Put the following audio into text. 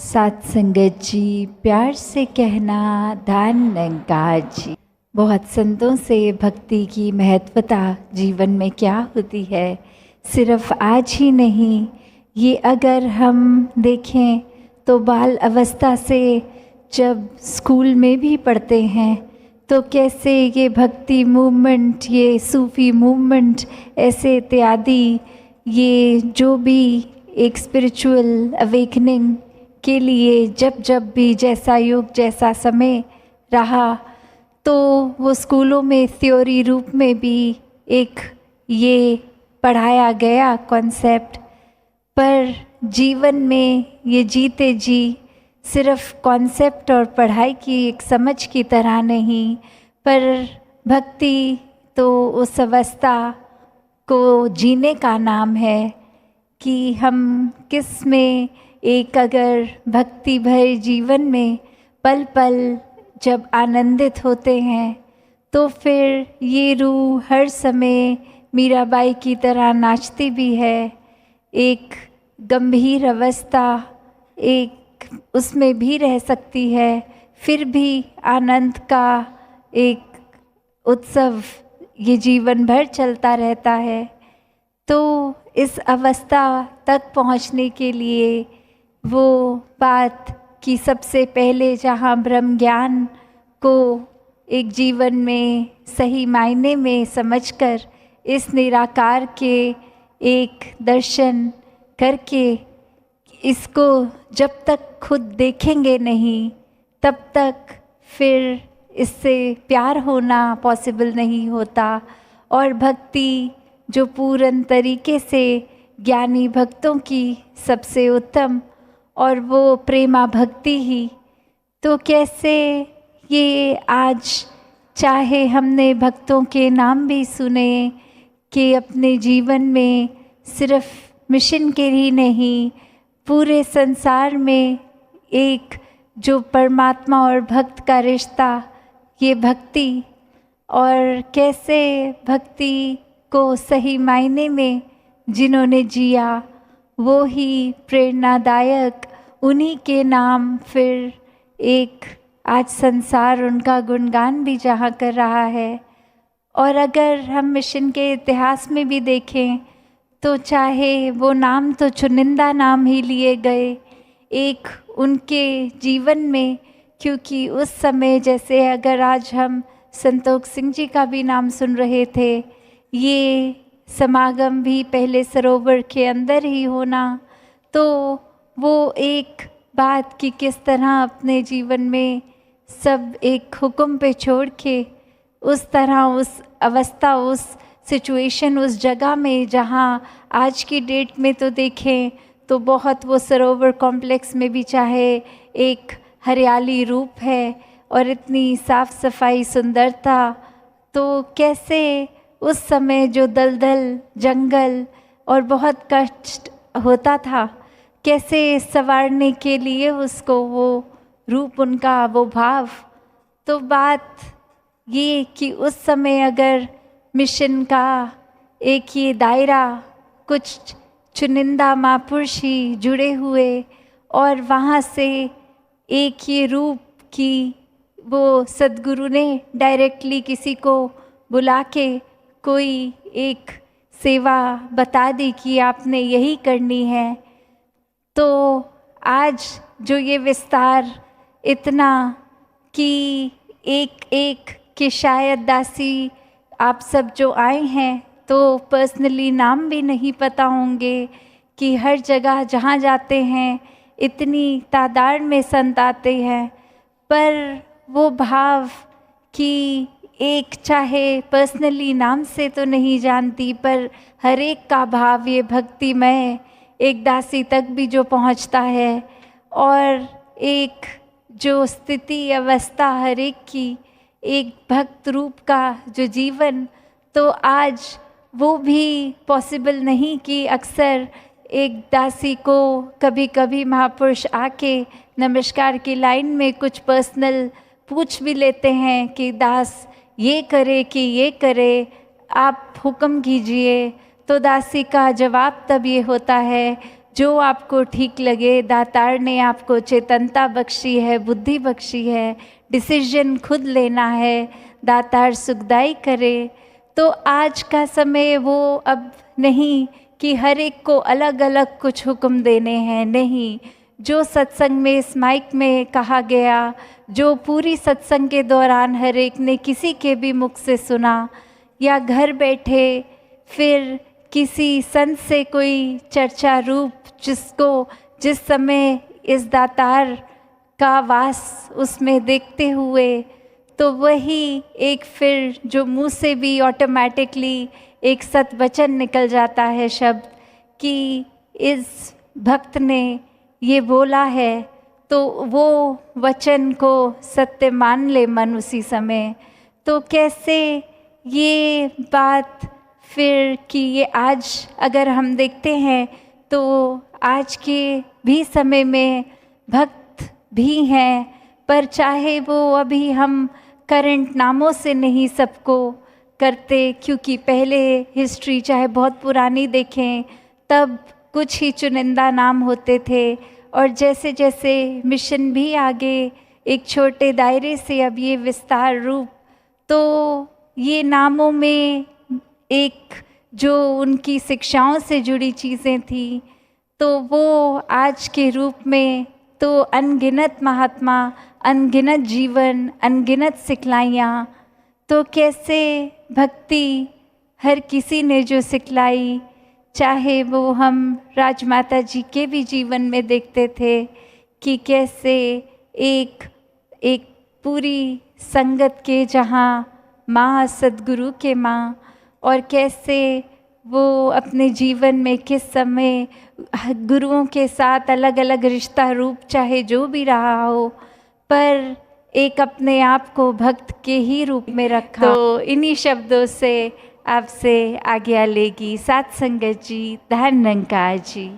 साथ संगत जी, प्यार से कहना दान निरंकार जी। बहुत संतों से भक्ति की महत्वता जीवन में क्या होती है, सिर्फ आज ही नहीं, ये अगर हम देखें तो बाल अवस्था से जब स्कूल में भी पढ़ते हैं तो कैसे ये भक्ति मूवमेंट, ये सूफ़ी मूवमेंट, ऐसे इत्यादि, ये जो भी एक स्पिरिचुअल अवेकनिंग के लिए जब जब भी जैसा युग जैसा समय रहा तो वो स्कूलों में थ्योरी रूप में भी एक ये पढ़ाया गया कॉन्सेप्ट। पर जीवन में ये जीते जी सिर्फ कॉन्सेप्ट और पढ़ाई की एक समझ की तरह नहीं, पर भक्ति तो उस अवस्था को जीने का नाम है कि हम किस में एक अगर भक्ति भरे जीवन में पल पल जब आनंदित होते हैं तो फिर ये रूह हर समय मीराबाई की तरह नाचती भी है। एक गंभीर अवस्था एक उसमें भी रह सकती है, फिर भी आनंद का एक उत्सव ये जीवन भर चलता रहता है। तो इस अवस्था तक पहुंचने के लिए वो बात कि सबसे पहले जहाँ ब्रह्म ज्ञान को एक जीवन में सही मायने में समझकर इस निराकार के एक दर्शन करके इसको जब तक खुद देखेंगे नहीं तब तक फिर इससे प्यार होना पॉसिबल नहीं होता। और भक्ति जो पूर्ण तरीके से ज्ञानी भक्तों की सबसे उत्तम और वो प्रेमा भक्ति ही, तो कैसे ये आज चाहे हमने भक्तों के नाम भी सुने कि अपने जीवन में सिर्फ मिशन के ही नहीं, पूरे संसार में एक जो परमात्मा और भक्त का रिश्ता, ये भक्ति, और कैसे भक्ति को सही मायने में जिन्होंने जिया वो ही प्रेरणादायक, उन्हीं के नाम फिर एक आज संसार उनका गुणगान भी जहाँ कर रहा है। और अगर हम मिशन के इतिहास में भी देखें तो चाहे वो नाम तो चुनिंदा नाम ही लिए गए एक उनके जीवन में, क्योंकि उस समय जैसे अगर आज हम संतोष सिंह जी का भी नाम सुन रहे थे, ये समागम भी पहले सरोवर के अंदर ही होना, तो वो एक बात कि किस तरह अपने जीवन में सब एक हुक्म पे छोड़ के उस तरह उस अवस्था, उस सिचुएशन, उस जगह में जहाँ आज की डेट में तो देखें तो बहुत वो सरोवर कॉम्प्लेक्स में भी चाहे एक हरियाली रूप है और इतनी साफ सफाई सुंदरता, तो कैसे उस समय जो दलदल जंगल और बहुत कष्ट होता था, कैसे संवारने के लिए उसको वो रूप उनका वो भाव। तो बात ये कि उस समय अगर मिशन का एक ये दायरा कुछ चुनिंदा महापुरुष ही जुड़े हुए और वहाँ से एक ये रूप कि वो सद्गुरु ने डायरेक्टली किसी को बुला के कोई एक सेवा बता दी कि आपने यही करनी है, तो आज जो ये विस्तार इतना कि एक एक कि शायद दासी आप सब जो आए हैं तो पर्सनली नाम भी नहीं पता होंगे कि हर जगह जहाँ जाते हैं इतनी तादाद में संत आते हैं, पर वो भाव कि एक चाहे पर्सनली नाम से तो नहीं जानती पर हर एक का भाव ये भक्तिमय एक दासी तक भी जो पहुंचता है और एक जो स्थिति अवस्था हर एक की एक भक्त रूप का जो जीवन, तो आज वो भी पॉसिबल नहीं कि अक्सर एक दासी को कभी कभी महापुरुष आके नमस्कार की लाइन में कुछ पर्सनल पूछ भी लेते हैं कि दास ये करे कि ये करे, आप हुक्म कीजिए। तो दासी का जवाब तब ये होता है, जो आपको ठीक लगे। दातार ने आपको चेतनता बख्शी है, बुद्धि बख्शी है, डिसीजन खुद लेना है, दातार सुखदाई करे। तो आज का समय वो अब नहीं कि हर एक को अलग अलग कुछ हुक्म देने हैं, नहीं। जो सत्संग में इस माइक में कहा गया, जो पूरी सत्संग के दौरान हर एक ने किसी के भी मुख से सुना, या घर बैठे फिर किसी संत से कोई चर्चा रूप जिसको जिस समय इस दातार का वास उसमें देखते हुए, तो वही एक फिर जो मुंह से भी ऑटोमेटिकली एक सत वचन निकल जाता है शब्द कि इस भक्त ने ये बोला है, तो वो वचन को सत्य मान ले मन उसी समय। तो कैसे ये बात फिर कि ये आज अगर हम देखते हैं तो आज के भी समय में भक्त भी हैं, पर चाहे वो अभी हम करंट नामों से नहीं सबको करते, क्योंकि पहले हिस्ट्री चाहे बहुत पुरानी देखें तब कुछ ही चुनिंदा नाम होते थे, और जैसे जैसे मिशन भी आगे एक छोटे दायरे से अब ये विस्तार रूप, तो ये नामों में एक जो उनकी शिक्षाओं से जुड़ी चीज़ें थी, तो वो आज के रूप में तो अनगिनत महात्मा, अनगिनत जीवन, अनगिनत सिखलाइयाँ। तो कैसे भक्ति हर किसी ने जो सिखलाई, चाहे वो हम राजमाता जी के भी जीवन में देखते थे कि कैसे एक पूरी संगत के जहाँ माँ सद्गुरु के माँ, और कैसे वो अपने जीवन में किस समय गुरुओं के साथ अलग अलग रिश्ता रूप चाहे जो भी रहा हो, पर एक अपने आप को भक्त के ही रूप में रखा। तो इन्हीं शब्दों से आपसे आज्ञा लेगी सात संगत जी। धन निरंकार जी।